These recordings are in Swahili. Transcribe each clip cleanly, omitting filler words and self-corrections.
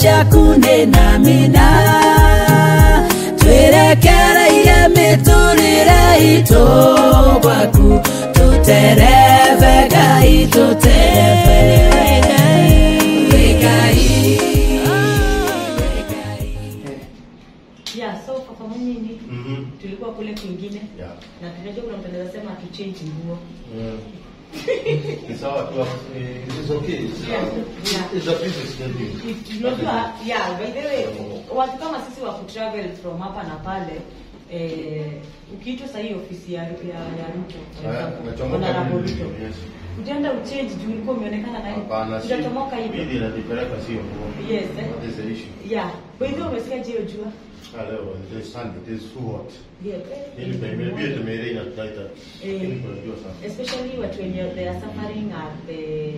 Shakune na mina twerekera ile miturire ito baku tutereve gai tutereve gai. Yeah, so kwa pamoja ni tulikuwa kule kwingine na tunajua kuna mtu anaweza sema tu change nguo. It's okay. It's a business schedule. Yeah, by the way, watu kama sisi wa travel from hapa na pale, ukiitwa sasa hii ofisi ya Ruto, utaenda uchange juu ulikuwa umeonekana na utachomoka hivi. Bidii inanipeleka sio kwa. Yes. That is the issue. Yeah. By the way, umesikia je jua? Hello, it is sunny, it is too hot. Yeah. Maybe the rain at night. Especially what when they are suffering at the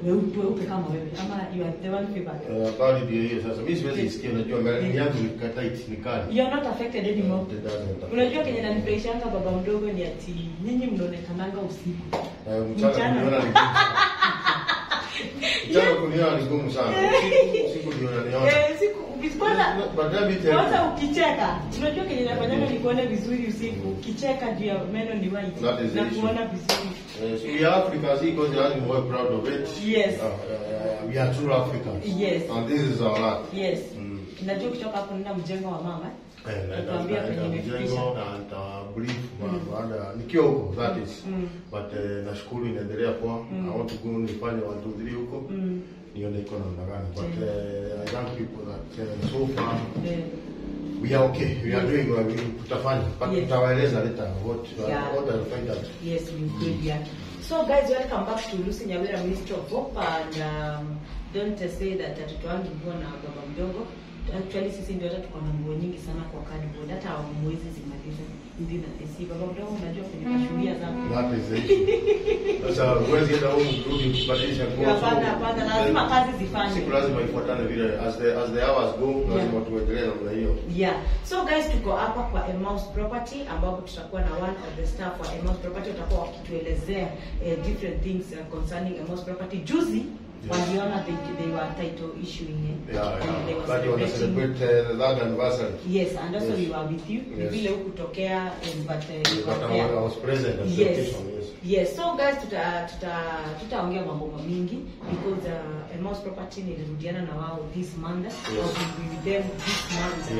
weupe kama wewe ama you are the one fever. Bali ndio sasa mimi siwezi isikia unajua mbele yangu nikata ni kali. You are not affected anymore. Unajua kenye nanifurahishanga baba mdogo ni ati nyinyi mnaonekananga usiku. Mchana niona ni Mchana kuniona ni ngumu sana. Usiku niona. Kwanza ukicheka, unajua kenye nafanyanga ni kuona vizuri usiku. Ukicheka juu ya meno ni white na kuona vizuri. So we are Africans because they are more proud of it. Yes. We are true Africans. Yes. And this is our land. Yes. Unajua kutoka hapo nenda mjengo wa mama. Tuambia kwenye mjengo na brief baada nikiwa huko that is. But nashukuru inaendelea poa. I want to go nifanye 1 2 3 huko. Nione iko namna gani. But I thank people that so far we are okay. We are doing what we tutafanya. But tutawaeleza later what I'll find out. Yes, we will. Yeah. So guys, welcome back to Lucy Nyawera Ministry of Hope, and don't say that tutoangi nguo na baba mdogo. Actually sisi ndio hata tuko na nguo nyingi sana kwa cardboard, hata mwezi zimaliza hivi na sisi baba mdogo unajua kwenye mashuhudia zangu. That is it. Sasa mwezi ndio urudi kubadilisha nguo. Hapana, lazima kazi zifanye. Siku lazima ifuatane vile as the hours go, lazima tuendelee namna hiyo. Yeah. So guys, tuko hapa kwa Emmaus Property ambapo tutakuwa na one of the staff wa Emmaus Property watakuwa wakituelezea different things concerning Emmaus Property. Juzi waliona they were title issuing it. But you want to celebrate that anniversary. Yes, and also we were with you. Vile ukutokea but I was present at the occasion. Yes, so guys tutaongea mambo mingi because Emmaus Property nilirudiana na wao this month. I'll be with them this month.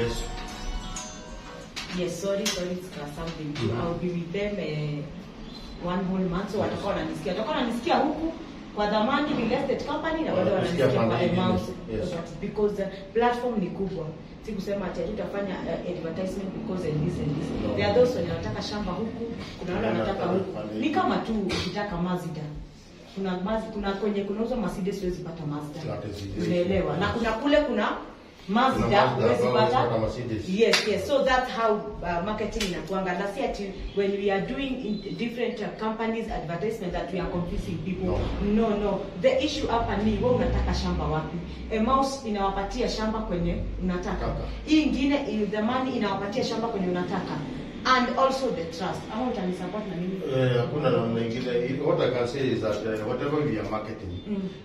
Yes, sorry, it's something. I'll be with them 1 whole month. So watakuwa wananisikia huku kwa dhamani real estate company na wale wananisikia kwa Emmaus because platform ni kubwa. Si kusema ati tutafanya advertisement because and this. There are those who wanataka shamba huku, kuna wale wanataka huku. Ni kama tu ukitaka Mazda. Kuna kwenye kunauzwa Mercedes huwezi pata Mazda. Unaelewa? Na kuna Mazda huwezi pata. Yes. So that's how marketing inakuanga. Na si ati when we are doing in different companies advertisement that we are confusing people. No. The issue hapa ni wewe unataka shamba wapi? Emmaus inawapatia shamba kwenye unataka. Hii nyingine the money inawapatia shamba kwenye unataka. And also the trust. I want to support na mimi. Hakuna namna nyingine. What I can say is that whatever we are marketing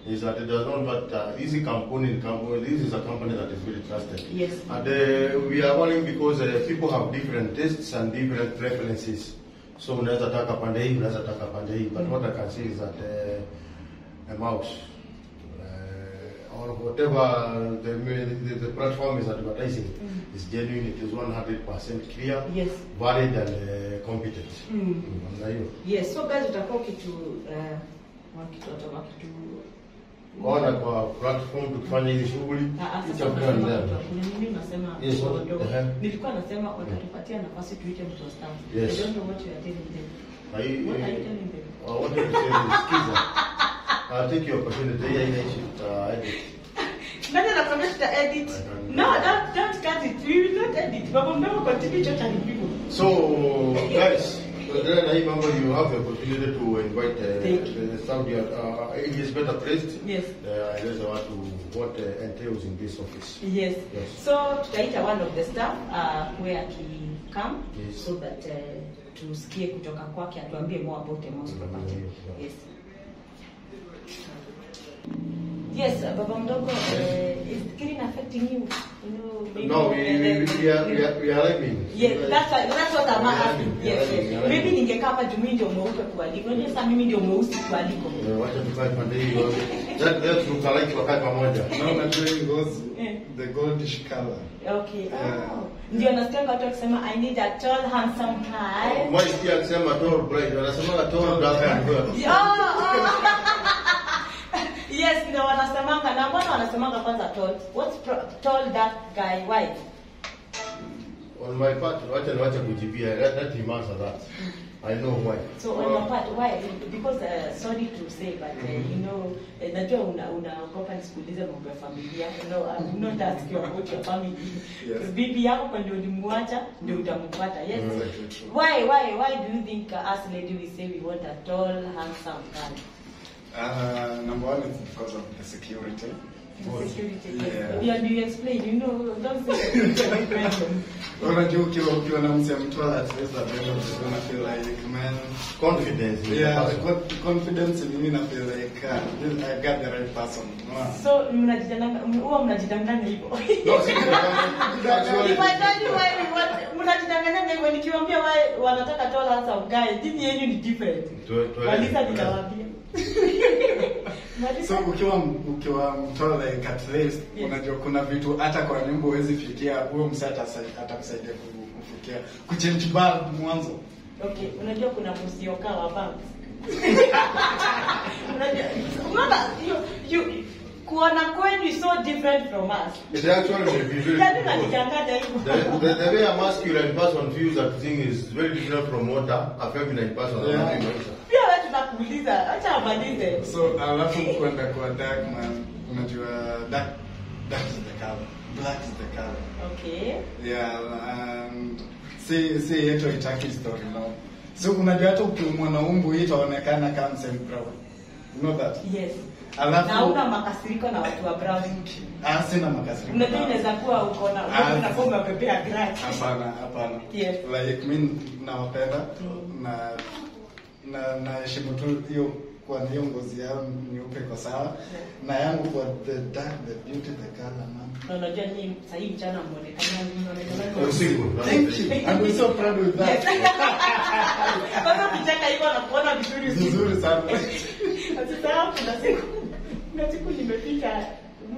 is that it does not matter. This is a company. This is a company that is very trusted. Yes. And we are running because people have different tastes and different preferences. So unaweza taka pande hii, unaweza taka pande hii. But what I can say is that Emmaus or whatever the platform is advertising is genuine, it is 100% clear, valid and competent. Yes, so guys utakuwa kitu Wana kwa platform tukifanya hizi shughuli. Mimi nasema nilikuwa nasema watatupatia nafasi tuite mtu wa staff. I don't know what you are telling them. What are you telling them? I want to say skiza. I'll take your opportunity. Edit. Nani anakwambia tuta edit? No, don't cut it. We will not edit. Baba mdogo continue chocha ni people. So guys, then I remember you have the opportunity to invite the Saudi. It is better placed. Yes. There's what entails in this office. Yes. So tutaita one of the staff where he come so that tusikie kutoka kwake atuambie more about the most property. Yes. Yes, Baba Mdogo, is killing affecting you? You know, maybe No, we are living. Yes, that's what I'm asking. Yes. Maybe ningekaa hapa juu mimi ndio mweupe kualiko. Unajua sasa mimi ndio mweusi kualiko. Wacha tukae pande hiyo. Let's look alike wakati pamoja. No, naturally goes the goldish color. Okay. Ndio nasikia watu wakisema I need a tall handsome guy. Mimi sikia akisema tall bright, wanasema tall black and white. Yes, ndio wanasemanga na mbona wanasemanga kwanza tall? What's tall dark guy white? On my part, wacha kujibia. Let him answer that. I know why. So on your part, why? Because sorry to say, but you know, najua unaogopa nisikuulize mambo ya familia. You know, I'm not asking about your family. Yes. Bibi yako kwa ndio ulimwacha, ndio utampata. Yes. Why do you think us lady we say we want a tall, handsome guy? Number one is because of the security. Security. Yeah, do you explain? You know, don't say Unajua ukiwa na mse mtwala at least at the end of the day, I feel like man confidence. Yeah, confidence in me, I feel like I got the right person. So mnajidanganya hivyo. No, mnajidanganya hivyo nikiwaambia wanataka tall handsome guy, dini yenu ni different. Walisa nitawaambia. So ukiwa mtwala like at least unajua kuna vitu hata kwa nyumba huwezi fikia, huyo msata atakusaidia kufikia kuchange bulb mwanzo. Okay, unajua kuna musioka wa bank. Unajua kuona kwenu is so different from us. It actually may be very the way a masculine person feels that thing is very different from what a feminine person feels. Pia wewe tunakuuliza, acha amalize. So alafu kwenda kwa dark man, unajua dark is the color, black is the color. Okay. Yeah, and see yetu itaki story now. So unajua hata ukimwona umbu itaonekana kama same brown. You know that? Yes. Alafu na una makasiriko na watu wa brown. Sina makasiriko. Unajua inaweza kuwa uko na bomba pepea grass. Hapana. Yes. Like mimi nawapenda na heshima tu hiyo kwa hiyo ngozi yao nyeupe kwa sawa na yangu kwa the dark, the beauty, the color man. Na unajua ni sahihi mchana muonekana usiku. Thank you. I'm so proud with that. Kwanza kichaka hivyo na kuona vizuri sana. Sasa kuna siku nimepita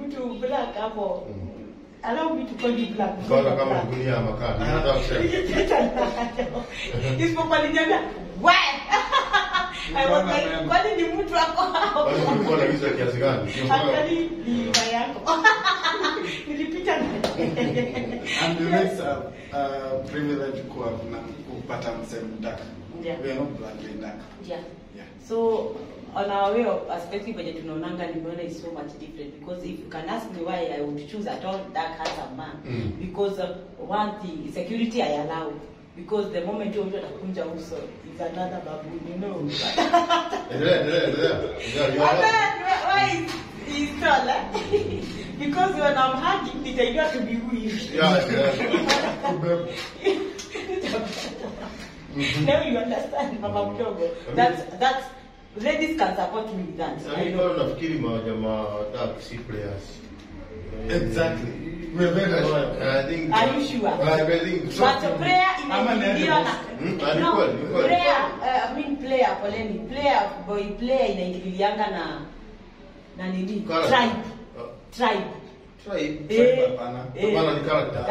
mtu black hapo. Allow me to call you black. Kwanza kama dunia ya makani. Nataka kusema. Isipokuwa niambia, "Why?" I was like, "Kwani ni mtu wako hapo?" Basi ulikuwa na giza kiasi gani? Actually ni baba yako. Nilipita. And the next privilege kupata msemo dark. Yeah. We are not black, we are dark. Yeah. Yeah. So on our way of perspective when tunaonanga nimeona is so much different, because if you can ask me why I would choose a tall dark handsome man, because one thing, security I allow, because the moment you mtu atakunja uso is another baboon, you know. Why is tall? Because when I'm hugging, nitaigwa to be weird. Now you understand, Mama Mdogo. That's ladies can support me with that. I know. Nafikiri majamaa dark C players. Exactly. We're very loyal. I think. Are you sure? I think. But prayer inaingiliwa na prayer. I mean player poleni. Player inaingilianga na nini? Tribe. Hapana ni character.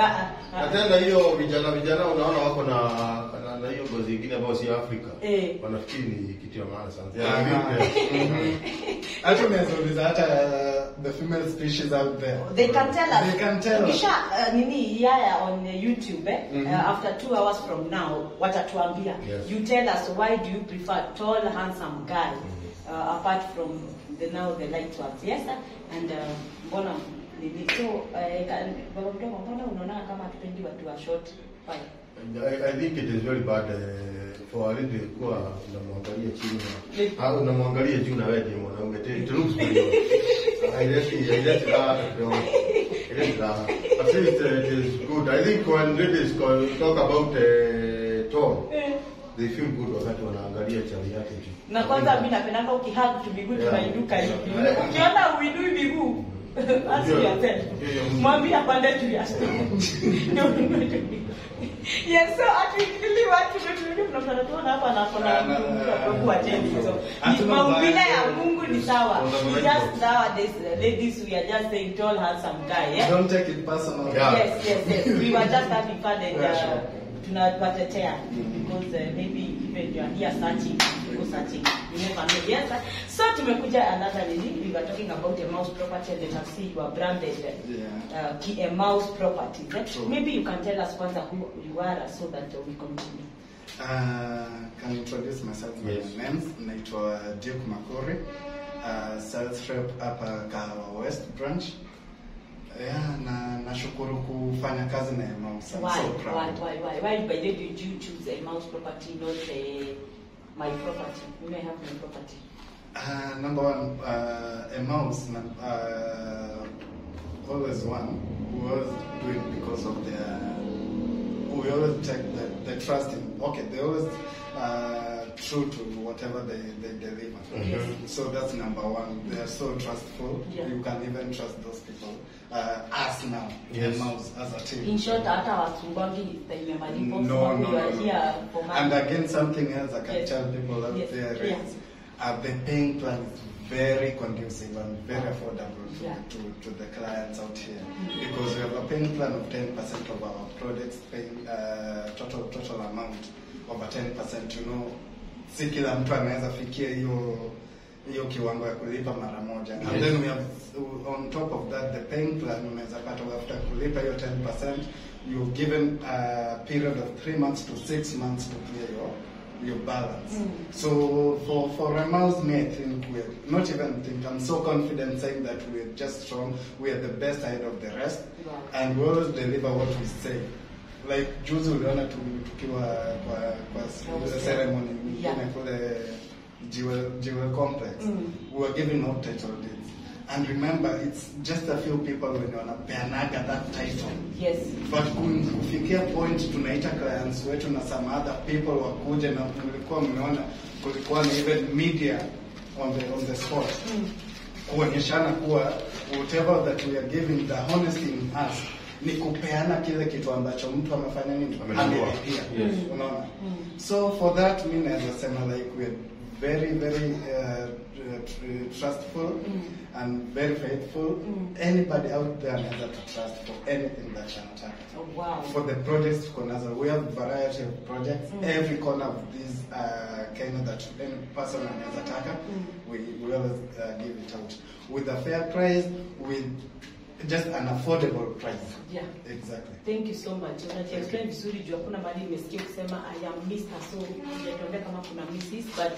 Hata hiyo vijana unaona wako na hiyo gozi nyingine ambayo si Afrika. Wanafikiri ni kitu ya maana sana. Hata unaweza hata the female species out there. They can tell us. They can tell us. Kisha nini yaya on YouTube after 2 hours from now watatuambia. Yes. You tell us why do you prefer tall handsome guy apart from the light ones. Yes, and mbona So baba mdogo, mbona unaona kama tupendi watu wa short? Why? I think it is very bad for a lady kuwa unamwangalia chini na unamwangalia juu na wewe ndiye mwanaume. It looks good. I just that I think it is good. I think when ladies talk about tone, they feel good wakati wanaangalia chali yake juu. Na kwanza mimi napendanga ukihug tu miguu tunainuka hivi. Ukiona uinui miguu ask yourself. Mwambie apande juu ya yes, so actually watu tunataka hapa na kwa ajili hizo. Maumbile ya Mungu ni sawa. Just nowadays ladies we are just saying tall handsome guy, yeah? Don't take it personal. Yes. We were just having fun and tunapatetea because maybe even you are here searching, you never know. Yes, so tumekuja another lady. We were talking about a mouse property and let us see you are branded a mouse property. Maybe you can tell us kwanza who you are so that we continue. Can introduce myself. My name naitwa Duke Makori, sales rep hapa Kahawa West branch. Yeah, nashukuru kufanya kazi na mouse. Why by the way did you choose a mouse property, not my property? You may have my property. Number one, a mouse. Always one who always do it because of we always take the trust in. Okay, they always true to whatever they deliver. So that's number one. They are so trustful. Yeah. You can even trust those people. Us now, mouse as a team. In short, hata wasumbangi malipo. No. And again, something else I can tell people out there is the paying plan is very conducive and very affordable to the clients out here, because we have a paying plan of 10% of our products paying total amount over 10%. You know, si kila mtu anaweza fikia hiyo kiwango ya kulipa mara moja. And then we have on top of that the paying plan, unaweza pata after kulipa hiyo 10%, you're given a period of 3 months to 6 months to clear your balance. So for a mouse may think I'm so confident saying that we're just strong, we are the best ahead of the rest, and we always deliver what we say. Like juzi uliona tukiwa kwa ceremony nyingine kule Jewel Complex, we were giving out title deeds. And remember, it's just a few people when you wanapeanaga that title. Yes. But kufikia point tunaita clients wetu na some other people wakuje, na kulikuwa mmeona kulikuwa na even media on the spot. Kuonyeshana kuwa whatever that we are giving, the honesty in us ni kupeana kile kitu ambacho mtu amefanya nini amelipia. Unaona? So for that mimi naweza sema like we are very trustful and very faithful. Anybody out there anaweza to trust for anything that anataka. Oh, wow. For the projects we have variety of projects. Every corner of this Kenya that any person anaweza taka, we always give it out with a fair price, with just an affordable price. Yeah. Exactly. Thank you so much. Explain vizuri juu hakuna mali nimesikia kusema I am Mr. So ndio kama kuna Mrs. but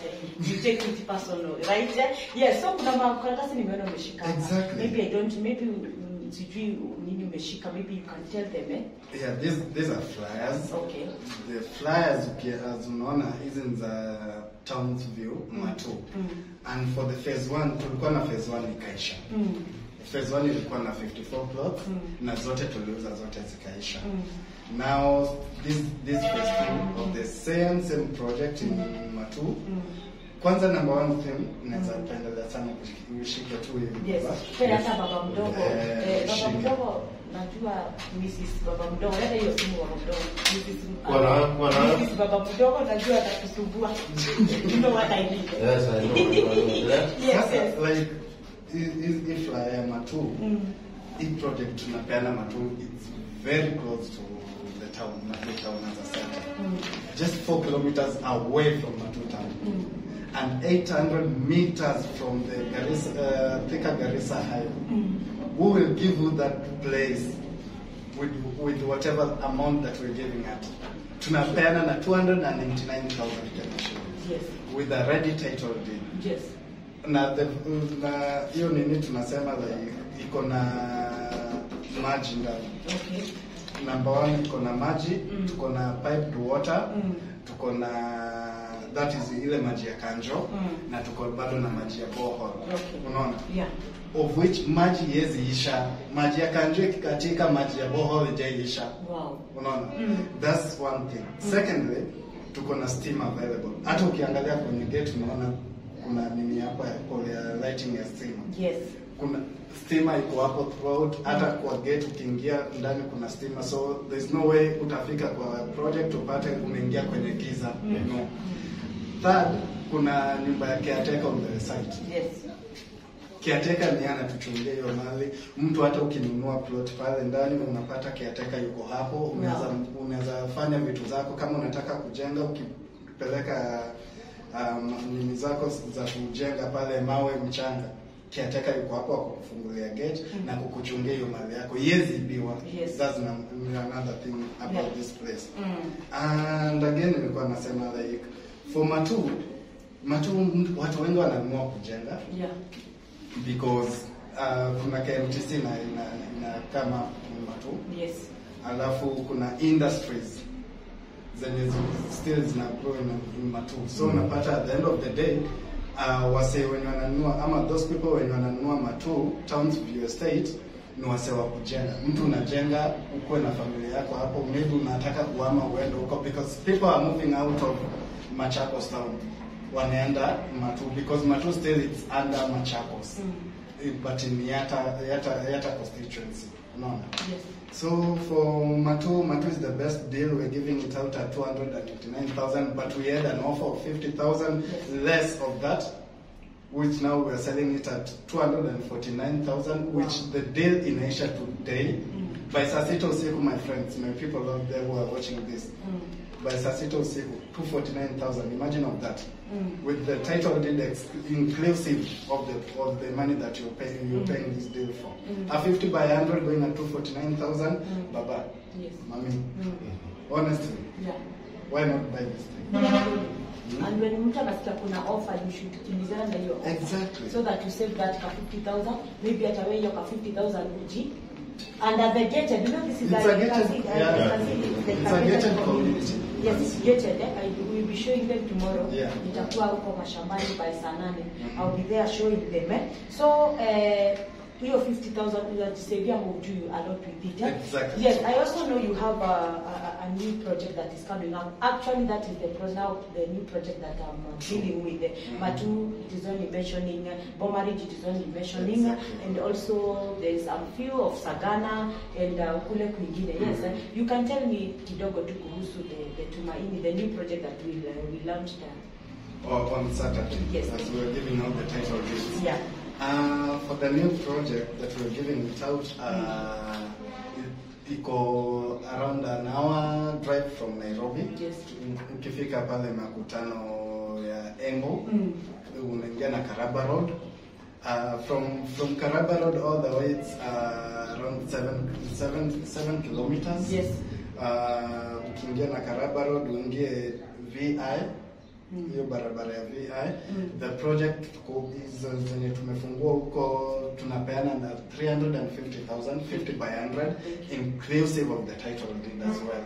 you take it personal, right? Yes, so kuna makaratasi nimeona umeshika. Exactly. Maybe sijui nini umeshika, maybe you can tell them. Yeah, these are flyers. Okay. The flyers as unaona hizi za Towns View Matu. And for the phase 1 tulikuwa na phase 1 ikaisha. Phase 1 ilikuwa na 54 plots na zote tuliuza zote zikaisha. Now this phase 2 of the same project in Matu. Kwanza number one thing naweza pendelea sana kushika tu hivi. Yes. Hata baba mdogo. Baba mdogo najua Mrs. Baba mdogo, hata hiyo simu baba mdogo. Mrs. Baba mdogo najua atakusumbua. You know what I mean? Yes, I know. Yes. Like if I am Matu, each project tunapeana Matu, it's very close to the town, Matu town as a center. Just 4 kilometers away from Matu town. And 800 meters from the Thika Garissa highway. We will give you that place with whatever amount that we're giving at. Tunapeana na 299,000 Kenya shillings. Yes. With a ready title deed. Yes. na hiyo nini tunasema iko na maji ndani. Okay. Number 1 iko na maji, tuko na piped water, tuko na that is ile maji ya kanjo, na tuko bado na maji ya borehole. Okay. Unaona? Yeah. Of which maji yezi isha. Maji ya kanjo ikikatika, maji ya borehole haijaisha. Wow. Unaona? That's one thing. Secondly, tuko na steam available. Hata ukiangalia kwenye gate unaona kuna nini hapa ya lighting ya stima. Yes. Kuna stima iko hapo throughout, hata kwa gate ukiingia ndani kuna stima, so there's no way utafika kwa project upate umeingia kwenye giza. No. Third, kuna nyumba ya caretaker on the site. Yes. Caretaker ni anatuchungia hiyo mali. Mtu hata ukinunua plot pale ndani unapata caretaker yuko hapo, unaweza fanya vitu zako kama unataka kujenga, ukipeleka nini zako za kujenga pale, mawe, mchanga, caretaker yuko hapo kukufungulia gate na kukuchungia hiyo mali yako. Yezibiwa. Yes. That's another thing about this place. And again nilikuwa nasema like for Matu watu wengi wananunua kujenga. Yeah. Because kuna KMTC na kama Matu. Yes. Alafu kuna industries zenye still zina grow in Matu. So unapata at the end of the day wase wenye wananunua ama those people wenye wananunua Matu Townsview Estate ni wase wa kujenga. Mtu unajenga ukue na familia yako hapo, maybe unataka kuhama uende huko because people are moving out of Machakos town. Wanaenda Matu because Matu still it's under Machakos. But in Yata constituency. No. Yes. So for Matu is the best deal. We're giving it out at 289,000, but we had an offer of 50,000 less of that, which now we're selling it at 249,000, which the deal in Asia today. By Sasito Usiku, my friends, my people out there who are watching this, by Sasito Usiku, 249,000. Imagine of that, with the title deed inclusive of the money that you're paying this deal for. A 50 by 100 going at 249,000. Baba, Yes. Mami, honestly, Yeah. why not buy this thing? And when mtu anasikia kuna offer, you should kimbizana na hiyo offer. Exactly. So that you save that ka 50,000, maybe hata wewe hiyo ka 50,000 uji. And as a gated, you know this is It's a gated, it's a gated community. Yes, it's gated. I will be showing them tomorrow. Yeah. Nitakuwa huko mashambani by saa 8. I'll be there showing them. So hiyo 50,000 utajisavia will do you a lot with it. Exactly. Yes, I also know you have a new project that is coming up. Actually, that is the new project that I'm dealing with. Matu, it is only mentioning, Bomarich, it is only mentioning, and also there's a few of Sagana and kule kwingine. Yes, you can tell me kidogo tu kuhusu the Tumaini, the new project that we launched. On Saturday, Yes. as we were giving out the title deeds. Yeah. For the new project that we're giving it out, it go around an hour drive from Nairobi. Yes. Ukifika pale makutano ya Embu, unaingia na Karaba Road. From Karaba Road all the way it's around 7 kilometers. Yes. Ukiingia na Karaba Road uingie VI. Hiyo barabara ya VI. The project zenye tumefungua huko tunapeana na 350,000, 50 by 100, inclusive of the title deed as well.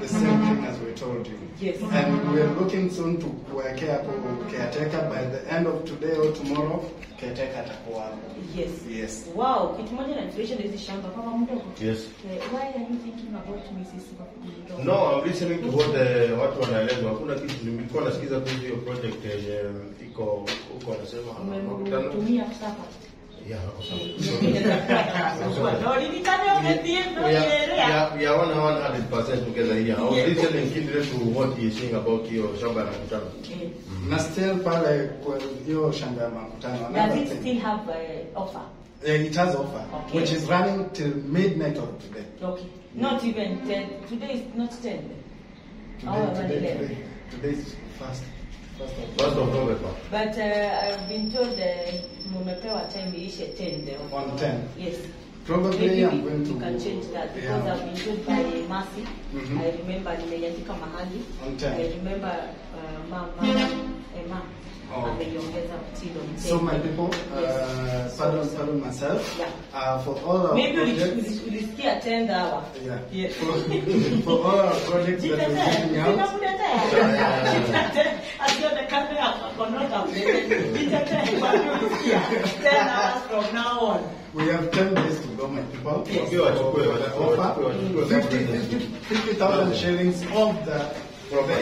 The same thing as we told you. Yes. And we are looking soon to kuwekea hapo caretaker by the end of today or tomorrow. Caretaker atakuwa hapo. Yes. Yes. Wow, kitu moja na inflation hizi shamba kama mtu. Yes. Why are you thinking about Mrs. Bakudo? No, I'm listening to what watu wanaelezwa. Hakuna kitu nilikuwa nasikiza tu hiyo project iko huko anasema. Tumia sasa. Yeah, we are 100% together here. I was listening keenly to what he is saying about hiyo shamba ya makutano. Na still pale kwa hiyo shamba ya makutano. Does it still have offer? It has offer, okay, which is running till midnight of today. Okay. Not even 10. Today is not 10. Today is first of November. But I've been told mumepewa time iishe 10 there. On 10. Yes. Probably maybe I'm going to can change that because I've been told by Mercy. I remember nimeiandika mahali. On 10. I remember Emma ameiongeza till on 10. So my people, pardon myself. Yeah. For all our maybe projects, ulisikia 10 hour. Yeah. For all our projects that we're giving out. From now on. We have 10 days to go, my people. Yes. 50,000 shillings of the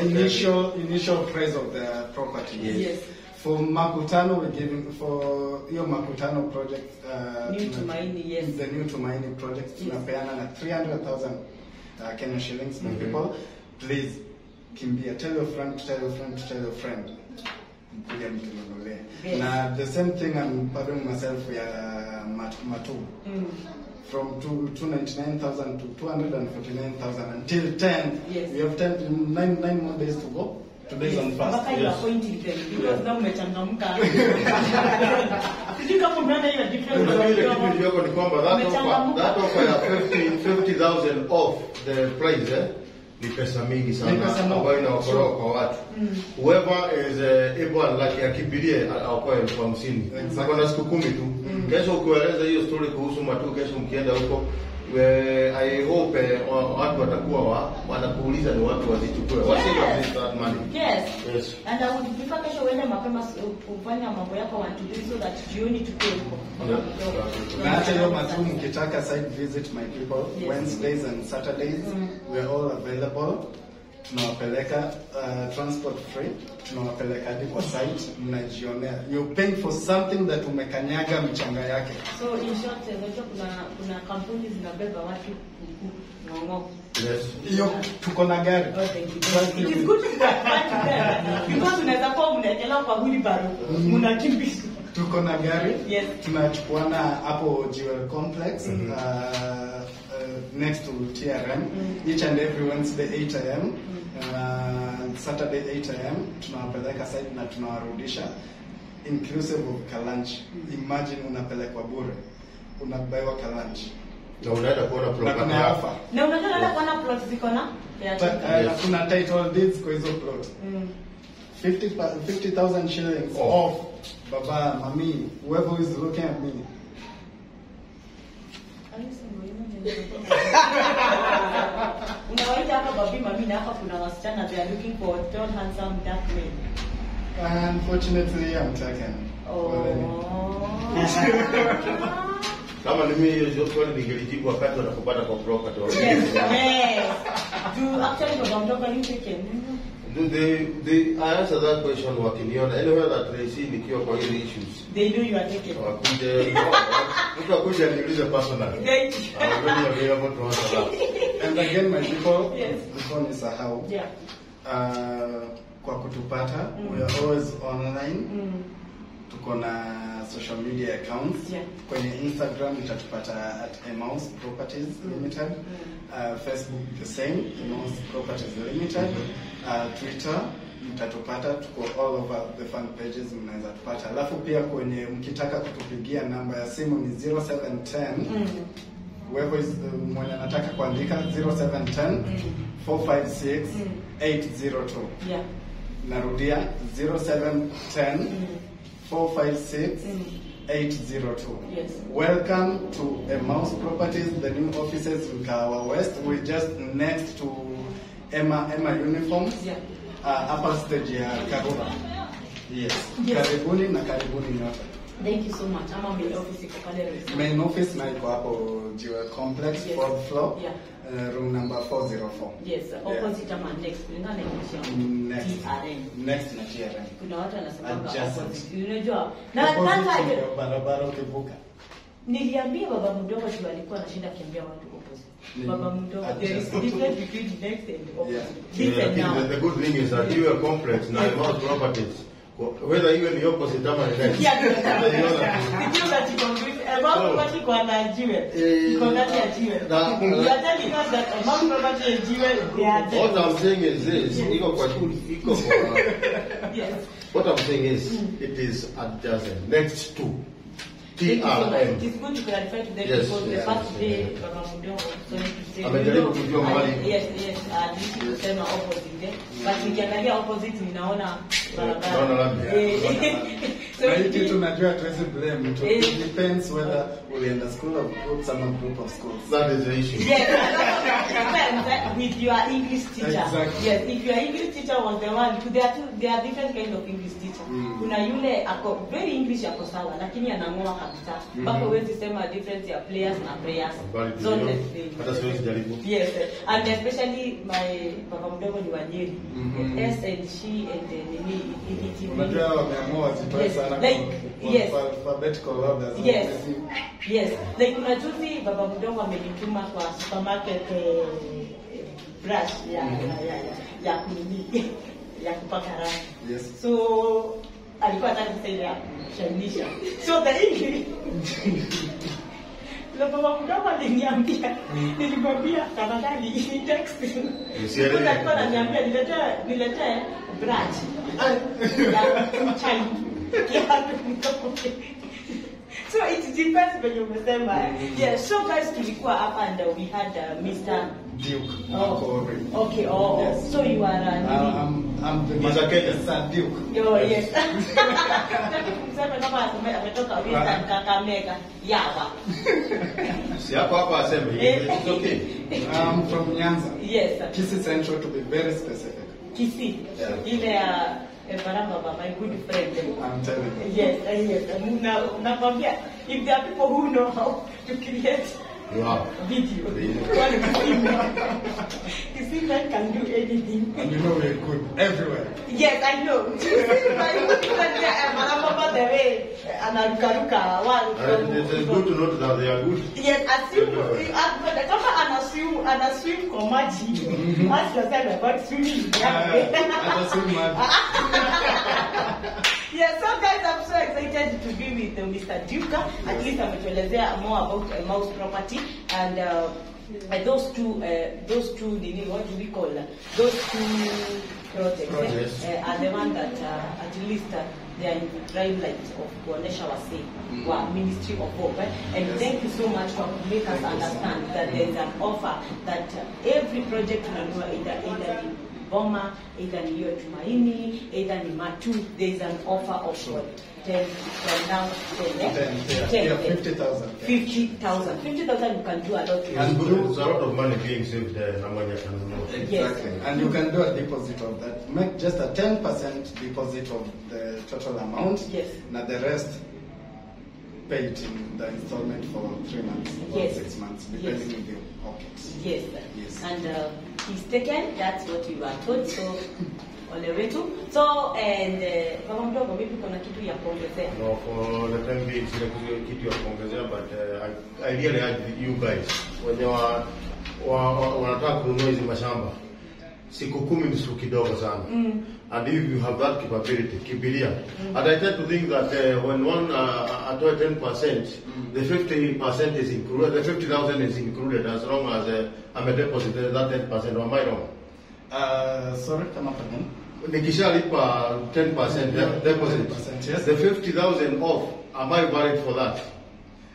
initial price of the property. Yes. For Makutano, we're giving for your Makutano project. New Tumaini, yes. The New Tumaini project, tunapeana na 300,000 Kenya shillings, my people. Please, kimbia, tell your friend. Yes. Now the same thing, I'm pardoning myself for Matu. From 299,000 to 249,000 until 10th. Yes. We have 9 more days to go. Today's on fast. Mpaka you are pointing them because now umechangamka. Sisi kama unaona hiyo difference. That offer ya 50,000 off the price ni pesa mingi sana ambayo inaokolewa kwa watu. Whoever is able and lucky akibirie aokoe 50,000. Sasa kuna siku 10 tu. Kesho ukieleza hiyo story kuhusu Matu, kesho mkienda huko, I hope watu watakuwa wanakuuliza ni watu wazichukue. What's that money? Yes. Yes. And I would prefer kesho uende mapema kufanya mambo yako 1 to 3 so that jioni tukue huko. Na hata leo Matu mkitaka site visit, my people, Yes. Wednesdays and Saturdays, we are all available. Tunawapeleka transport free, tunawapeleka hadi kwa site, mnajionea. You're paying for something that umekanyaga mchanga yake. So in short, unajua kuna kampuni zinabeba watu ng'ong'o. Yes. Hiyo tuko na gari. Oh, thank you. It is good to have because unaweza kuwa unaekelewa kwa wheelbarrow, mnakimbizwa. Tuko na gari. Yes. Tunachukuana hapo Jewel Complex, next to TRM, each and every Wednesday 8 a.m. Saturday 8 a.m. tunawapeleka site na tunawarudisha inclusive of lunch. Imagine unapelekwa bure, unabewa lunch Na unaenda kuona property hapa. Na unajua hata kuona plots ziko na kuna title deeds kwa hizo plot. 50,000 shillings off. Baba, mami, whoever is looking at me. Unawaita hapa babi mami na hapa kuna wasichana they are looking for tall handsome dark men. Unfortunately, I'm taken. Kama ni mimi hiyo swali ningelijibu wakati wanapopata kwa property. Yes. Do actually Baba Mdogo you taken? Do they answer that question wakiniona anywhere that they see nikiwa kwa hizo issues? They know you are taken. Mtu akuja niulize personally. I'm very available to answer that. And again, my people, Yes. before nisahau, Yeah. kwa kutupata, we are always online. Tuko na social media accounts. Yeah. Kwenye Instagram utatupata at Emmaus Properties Limited. Facebook the same, Emmaus Properties Limited. Twitter mtatupata, tuko all over the fan pages, mnaweza tupata. Alafu pia kwenye mkitaka kutupigia namba ya simu ni 0710 whoever is mwenye anataka kuandika 0710 456 802. Yeah. Narudia 0710 456 802. Yes. Welcome to Emmaus Properties, the new offices in Kahawa West. We're just next to Emma Uniforms. Yeah. Upper stage ya Karura. Yes. Yes. Karibuni na karibuni nyote. Thank you so much. Ama main office iko pale Royce. Main office na iko hapo Jewel Complex, Yes. 4th floor. Yeah. Room number 404. Yes, opposite ama next kulingana na English yangu. TRM. Next na TRM. Kuna watu wanasema Adjacent. opposite. Unajua? Na Opposite kwanza ya barabara ukivuka. niliambia baba mdogo tu alikuwa anashinda kiambia watu opposite. Baba mdogo there is Adjacent. difference between next and opposite. Yeah, Different now. the good thing is that you are complex na Emmaus Properties. Whether you ni opposite ama ni next. Yeah, ndio that you confuse about property kwa na jiwe. Iko ndani ya jiwe. You are telling us that about property and jiwe they are there. What I'm saying is this, iko kwa Yes. what I'm saying is it is adjacent next to. TRM. It is good to clarify to them Yes, because the yes, first day, yes. Baba Mudongo, sorry to say, Amejaribu kujua mahali. yes, kusema opposite, but nikiangalia opposite ninaona barabara. Naona labda. So Na hii kitu najua tuwezi blame it. It depends whether ulienda school of groups or group of schools. That is the issue. yes, depends with your English teacher. Exactly. Yes, if your English teacher was the one, there are different kind of English teacher. Kuna yule ako very English yako sawa, lakini anang'oa kabisa. Mpaka huwezi sema difference ya players na prayers. So Hata siwezi jaribu. Yes, and especially my Baba Mdogo ni Wanyeri. S and she and nini it. Unajua wameamua wazitoe sana kwa alphabetical orders. Yes. Like kuna juzi Baba Mdogo amenituma kwa supermarket brush ya kunini ya kupaka rangi. Yes. So alikuwa anataka kusaidia shainisha. So the English Baba Mdogo aliniambia, nilimwambia tafadhali text. Kuna alikuwa ananiambia niletee brush. Ya chai. So it depends when you remember. Yeah, so guys tulikuwa hapa and we had Mr. Duke. Okay, yes. So you are I'm the Mr. Duke. Oh, yes. Kusema kama ametoka Western Kakamega. Yawa. Si hapa aseme. It's okay. I'm from Nyanza. Yes. Kisii Central to be very specific. Kisii. Ile Baramba, my good friend. I'm telling you. Yes. Nakwambia, if there are people who know how to create video, Kisii man can do anything. And you know we're good everywhere. Yes, I know. My good friend, Baramba, the way, anarukaruka. It's good to know that they are good. Yes, kama anaswim kwa maji. Ask yourself about swimming. Yeah, so guys, I'm so excited to be with Mr. Duka. At least I'm going to tell more about Mouse Property and those two, what do we call them? Those two projects are the one that at least they are in the drive light of Kuonesha Wase, Ministry of Hope. And thank you so much for making us understand that there is an offer that every project will either in Boma, either in Hiyo Tumaini, either in Matu, there is an offer of 10, 50,000. 50,000 you can do a lot. And there's a lot of money being saved there. Exactly. Yes. And you can do a deposit of that. Make just a 10% deposit of the total amount. Yes. Now the rest pay it in the installment for 3 months or 6 months, depending on your pockets. Yes. And he's taken, that's what we were told. So ole wetu. So and Baba Mdogo, maybe kuna kitu ya kuongezea. No, for the time being sina kitu ya kuongezea, but I really urge you guys wenye wanataka kununua hizi mashamba, siku 10 ni siku kidogo sana. And if you have that capability, kibiria. And I tend to think that when one at 10%, the 50% is included, the 50,000 is included as long as I'm a deposit that 10%. Or am I wrong? Sorry, come up again. Nikishalipa 10% deposit, yes. The 50,000 off, am I valid for that?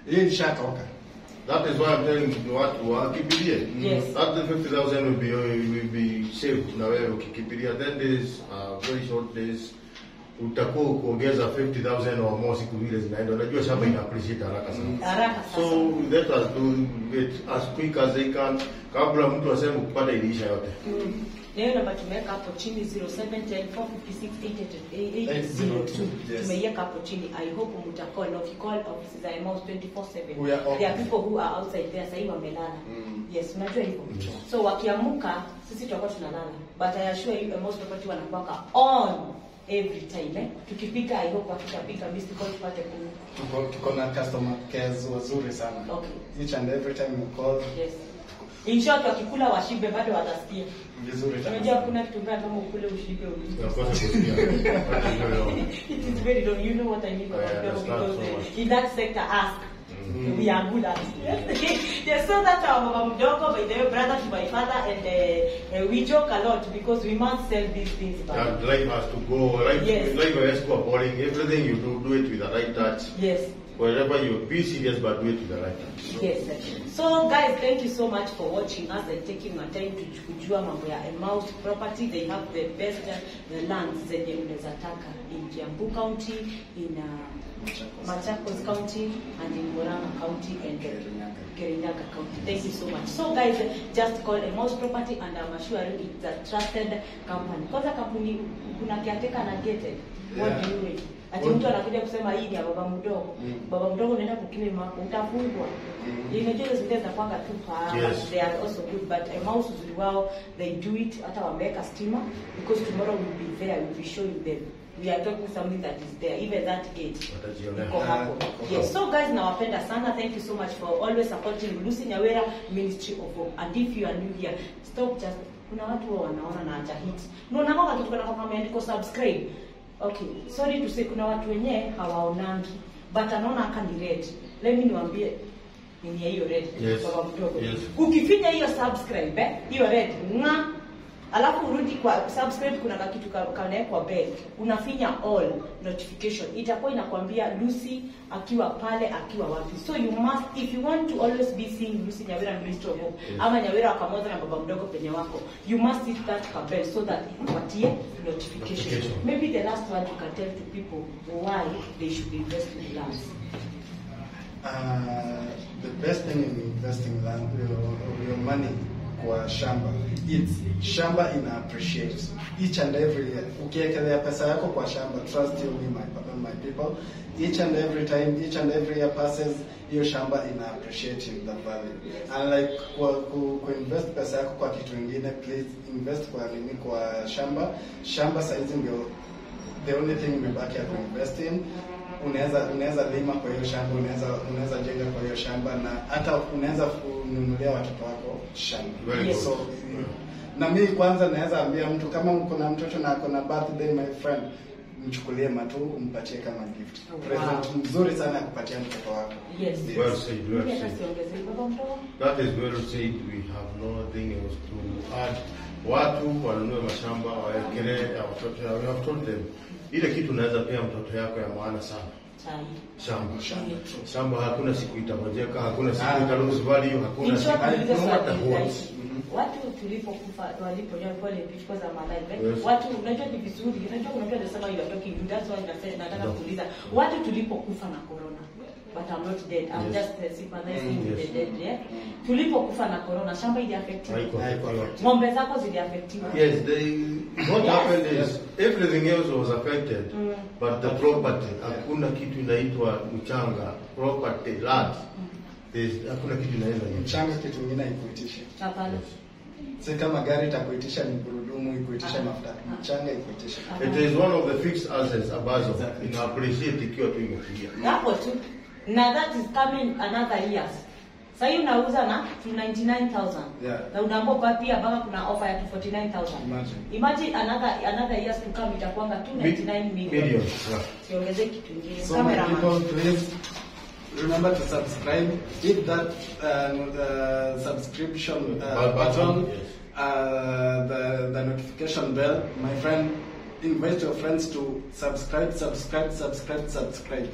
Yes, okay. That is why I'm telling you what to kibiria. Yes. That the 50,000 will be saved now. Kibiria. Then there's very short days. Utakuwa kuongeza 50,000 or more siku vile zinaenda. Unajua shamba ina appreciate haraka sana. So let us do it as quick as they can. Kabla mtu aseme kupata ilisha yote. Leo namba tumeweka hapo chini 0710 456 802. Tumeweka hapo chini. I hope mtakao na ukicall offices za Mouse 24/7. There are people who are outside there sasa hivi wamelala. Yes, unajua hivyo. So wakiamuka sisi tutakuwa tunalala. But I assure you Mouse Property wanakuwa on every time. Tukipika I hope wakitapika missed call tupate tuko na customer cares wazuri sana. Okay. Each and every time you call. Yes. In short, wakikula washibe bado watasikia. Vizuri sana. Unajua kuna kitu mbaya kama ukule ushibe It is very long. You know what I mean? Because in that sector, ask. We are good at it. Yes, so that's our Mama Mdogo, by the way, brother to my father, and we joke a lot because we must sell these things. And life has to go. Life has to go boring. Everything you do it with the right touch. Yes. Wherever you're busy, yes, but do it with the right touch. Yes. So guys, thank you so much for watching us and taking our time to kujua mambo ya Emmaus Property. They have the best lands zenye unaweza taka in Kiambu County, in Machakos County, and in Murang'a County and Kirinyaga County. Thank you so much. So guys, just call Emmaus Property and I'm assuring it's a trusted company. Kwanza kampuni kuna caretaker na gated. What do you mean? Ati mtu anakuja kusema hii ni ya baba mdogo. Baba mdogo unaenda kukile utafungwa. Unajua zile zinakwanga tu they are also good, but Emmaus uzuri wao, they do it hata wameweka stima because tomorrow we'll be there, we'll be showing them. We are talking something that is there, even that gate. Yes, so guys, nawapenda sana. Thank you so much for always supporting Lucy Nyawera Ministry of Hope. And if you are new here, stop just, kuna watu wanaona na acha hit. No, naona kitu kana kama ameandika subscribe. Okay, sorry to say kuna watu wenyewe hawaonangi, but anaona aka ni red. Let me niwaambie ni hiyo red. Baba mdogo. Ukifinya hiyo subscribe, hiyo red, alafu urudi kwa subscribe, kuna kitu kanawekwa bell, unafinya all notification, itakuwa inakwambia Lucy akiwa pale, akiwa wapi. So you must, if you want to always be seeing Lucy Nyawera Ministry of Hope, ama Nyawera pamoja na baba mdogo penye wako, you must hit that bell so that ikupatie notification. Maybe the last one you can tell to people why they should invest in land. The best thing in investing land, your money kwa shamba, it's shamba ina appreciate each and every year. Ukiekelea pesa yako kwa shamba, trust you me, my people, each and every time, each and every year passes, hiyo shamba ina appreciate in the value. And like ku invest pesa yako kwa kitu kingine, please invest kwa nini kwa shamba. Shamba saizi ndio the only thing umebaki ya kuinvest in. Unaweza lima kwa hiyo shamba, unaweza jenga kwa hiyo shamba, na hata unaweza kununulia watoto wako shamba. So na mimi kwanza naweza ambia mtu kama kuna mtoto na ako na birthday, my friend, mchukulie matu, umpatie kama gift. Present mzuri sana kupatia mtoto wako. Yes. Well said, well said. That is well said. We have nothing else to add. Watu wanunue mashamba, waekelee watoto yao. We have told them, ile kitu unaweza pea mtoto yako ya maana sana. Shamba hakuna siku itavunjika, hakuna siku italose value, hakuna siku watu tulipokufa waliponya pole because of my life. Watu unajua ni vizuri, unajua nasema you are talking, that's why nataka kuuliza watu tulipokufa na corona. But I'm not dead. I'm just sympathizing with the dead. Yeah. Tulipokufa na corona, shamba ili affected. Ng'ombe zako zili affected. Yes, what happened is everything else was affected, but the property, hakuna kitu inaitwa mchanga, property, land. Hakuna kitu inaitwa mchanga, kitu kingine ikuitisha. Hapana. Si kama gari itakuitisha ni gurudumu, ikuitisha mafuta. Mchanga ikuitisha. It is one of the fixed assets ambazo ina appreciate ikiwa tu imefikia. Hapo tu. Now that is coming another years. Sasa hiyo unauza na 299,000. Yeah. Na unaambiwa kwa pia baba kuna offer ya 249,000. Imagine another years to come itakuwa 299 million. Siongeze kitu kingine. So people, please remember to subscribe. Hit that subscription button, the notification bell. My friend, invite your friends to subscribe.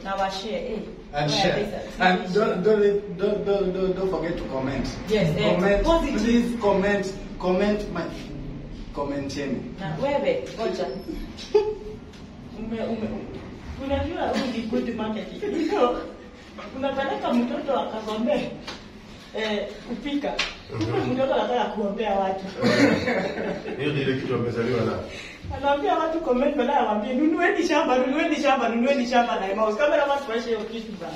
Now share, and share. And don't forget to comment. Yes, comment. Please comment. Commenteni. Na wewe ngoja. Unajua huu ni good marketing. Unapeleka mtoto akasomee kupika. Mtoto anataka kuombea watu. Hiyo ndio kitu amezaliwa na. Anaambia watu comment badala ya waambie nunueni shamba na Emmaus. Kamera watu waishe hiyo kitu bana.